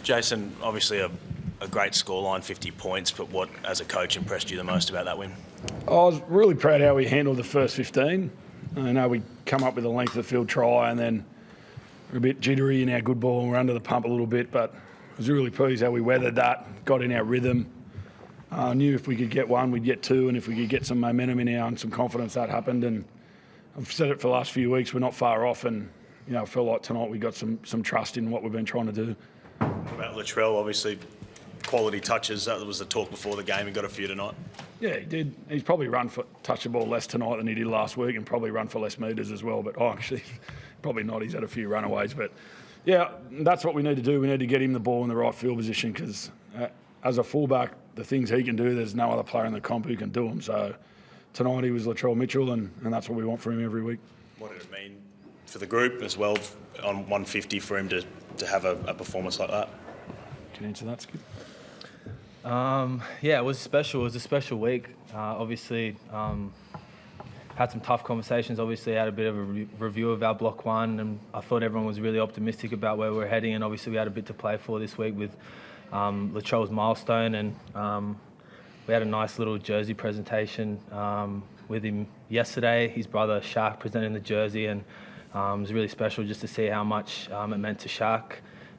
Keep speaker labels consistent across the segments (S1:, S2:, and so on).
S1: Jason, obviously a great scoreline, 50 points, but what, as a coach, impressed you the most about that win?
S2: I was really proud how we handled the first 15. I know we come up with a length of the field try and then we're a bit jittery in our good ball and we're under the pump a little bit, but I was really pleased how we weathered that, got in our rhythm. I knew if we could get one, we'd get two, and if we could get some momentum in our and some confidence, that happened. And I've said it for the last few weeks, we're not far off, and I feel like tonight we got some trust in what we've been trying to do.
S1: What about Latrell? Obviously, quality touches. That was the talk before the game. He got a few tonight.
S2: Yeah, he did. He's probably touched the ball less tonight than he did last week, and probably run for less metres as well. But actually, probably not. He's had a few runaways. But yeah, that's what we need to do. We need to get him the ball in the right field position because as a fullback, the things he can do, there's no other player in the comp who can do them. So tonight he was Latrell Mitchell, and that's what we want from him every week. What did it mean
S1: for the group as well on 150 for him to have a performance like that?
S2: Can you answer that, Skip?
S3: Yeah, it was special. It was a special week. Obviously, had some tough conversations. Obviously, had a bit of a review of our block one, and I thought everyone was really optimistic about where we're heading. And obviously, we had a bit to play for this week with Latrell's milestone, and we had a nice little jersey presentation with him yesterday. His brother Shaq presenting the jersey, and it was really special just to see how much it meant to Shaq.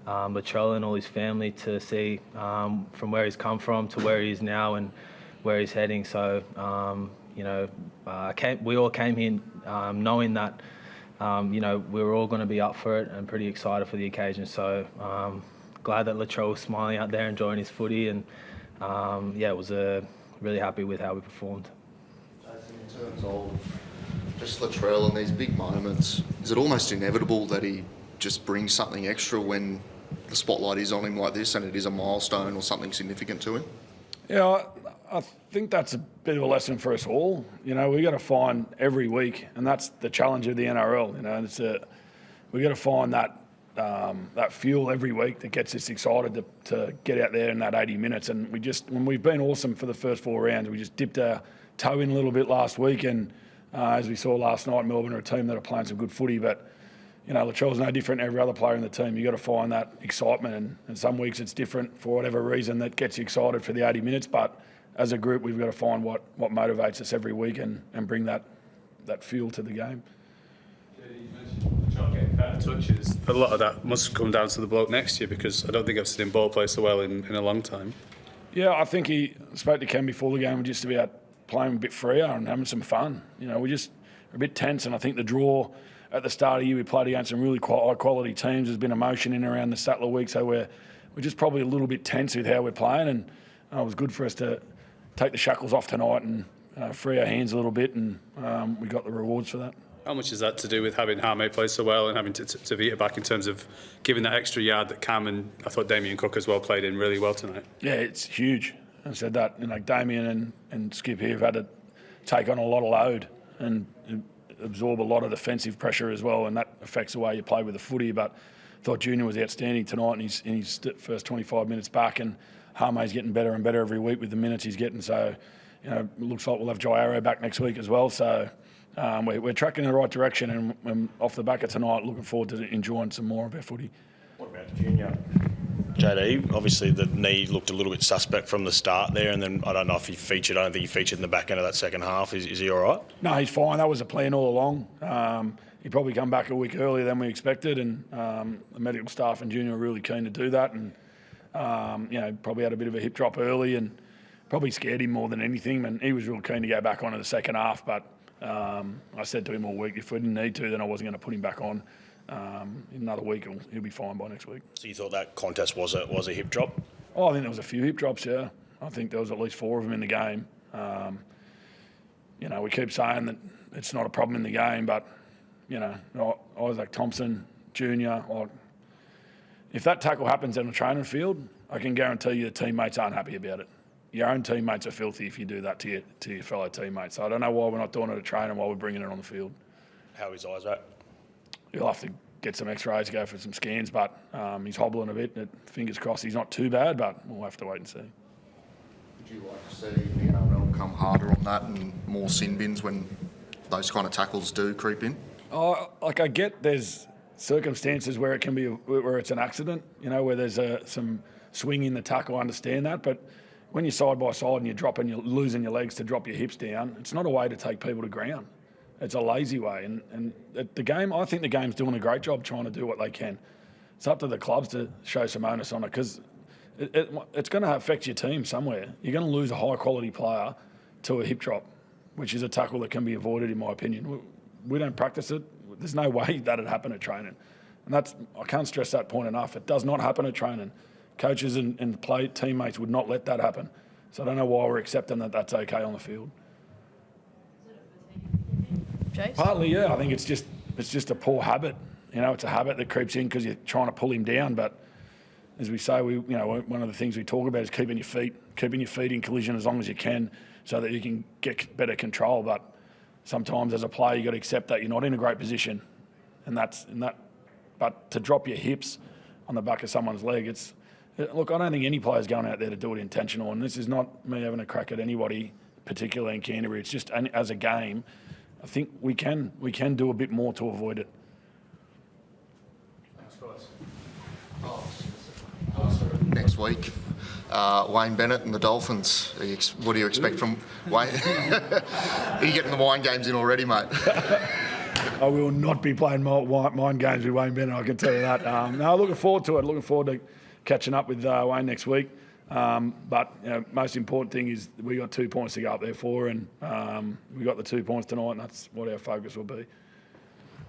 S3: Latrell and all his family to see from where he's come from to where he is now and where he's heading. So, we all came here knowing that, we were all going to be up for it and pretty excited for the occasion. So, glad that Latrell was smiling out there, enjoying his footy, and it was really happy with how we performed.
S4: Jason, in terms of just Latrell and these big moments, is it almost inevitable that he just brings something extra when the spotlight is on him like this and it is a milestone or something significant to him?
S2: Yeah, I think that's a bit of a lesson for us all. We got to find every week, and that's the challenge of the NRL. We got to find that fuel every week that gets us excited to get out there in that 80 minutes. And when we've been awesome for the first 4 rounds, we just dipped our toe in a little bit last week. And as we saw last night, Melbourne are a team that are playing some good footy, but Latrell's no different to every other player in the team. You've got to find that excitement, and some weeks it's different for whatever reason that gets you excited for the 80 minutes. But as a group, we've got to find what motivates us every week and bring that fuel to the game.
S5: You mentioned Latrell getting better touches. A lot of that must come down to the bloke next to you, because I don't think I've seen him ball play so well in a long time.
S2: Yeah, I think he spoke to Ken before the game just about playing a bit freer and having some fun. We just are a bit tense, and I think the draw at the start of the year, we played against some really high-quality teams. There's been emotion in around the Sattler week, so we're just probably a little bit tense with how we're playing, and it was good for us to take the shackles off tonight and free our hands a little bit, and we got the rewards for that.
S5: How much is that to do with having Harmay play so well and having to beat it back in terms of giving that extra yard that Cam and I thought Damien Cook as well played in really well tonight?
S2: Yeah, it's huge. I said that, Damien and Skip here have had to take on a lot of load and absorb a lot of defensive pressure as well, and that affects the way you play with the footy. But I thought Junior was outstanding tonight in his first 25 minutes back, and Harmay's getting better and better every week with the minutes he's getting. So, it looks like we'll have Jai Arrow back next week as well. So we're tracking in the right direction, and off the back of tonight, looking forward to enjoying some more of our footy.
S1: What about Junior? JD, obviously the knee looked a little bit suspect from the start there, and then I don't know if he featured. I don't think he featured in the back end of that second half. Is he all right?
S2: No, he's fine. That was the plan all along. He probably come back a week earlier than we expected, and the medical staff and Junior were really keen to do that. And probably had a bit of a hip drop early, and probably scared him more than anything. And he was real keen to go back on in the second half, but I said to him all week, if we didn't need to, then I wasn't going to put him back on. In another week, he'll be fine by next week.
S1: So you thought that contest was a hip drop?
S2: Oh, I think there was a few hip drops, yeah. I think there was at least 4 of them in the game. We keep saying that it's not a problem in the game, but, Isaac Thompson, Junior, if that tackle happens in a training field, I can guarantee you the teammates aren't happy about it. Your own teammates are filthy if you do that to your fellow teammates. So I don't know why we're not doing it at training while we're bringing it on the field.
S1: How is Isaac?
S2: You'll have to get some x-rays, go for some scans, but he's hobbling a bit. Fingers crossed he's not too bad, but we'll have to wait and see.
S4: Would you like to see the NRL come harder on that and more sin bins when those kind of tackles do creep in?
S2: I get there's circumstances where it can be where it's an accident, where there's some swing in the tuck. I understand that, but when you're side by side and you're losing your legs to drop your hips down, it's not a way to take people to ground. It's a lazy way, and the game. I think the game's doing a great job trying to do what they can. It's up to the clubs to show some onus on it, because it's going to affect your team somewhere. You're going to lose a high quality player to a hip drop, which is a tackle that can be avoided, in my opinion. We don't practice it. There's no way that'd happen at training. And I can't stress that point enough. It does not happen at training. Coaches and teammates would not let that happen. So I don't know why we're accepting that that's okay on the field.
S6: Jace?
S2: Partly, yeah. I think it's just a poor habit. It's a habit that creeps in because you're trying to pull him down. But as we say, one of the things we talk about is keeping your feet in collision as long as you can, so that you can get better control. But sometimes as a player, you've got to accept that you're not in a great position, but to drop your hips on the back of someone's leg, look, I don't think any player's going out there to do it intentional, and this is not me having a crack at anybody, particularly in Canterbury. It's just as a game, I think we can do a bit more to avoid it.
S4: Next week, Wayne Bennett and the Dolphins. What do you expect from Wayne? Are you getting the wine games in already, mate?
S2: I will not be playing mind games with Wayne Bennett, I can tell you that. No, looking forward to it. Looking forward to catching up with Wayne next week. But most important thing is we got 2 points to go up there for, and we got the 2 points tonight, and that's what our focus will be.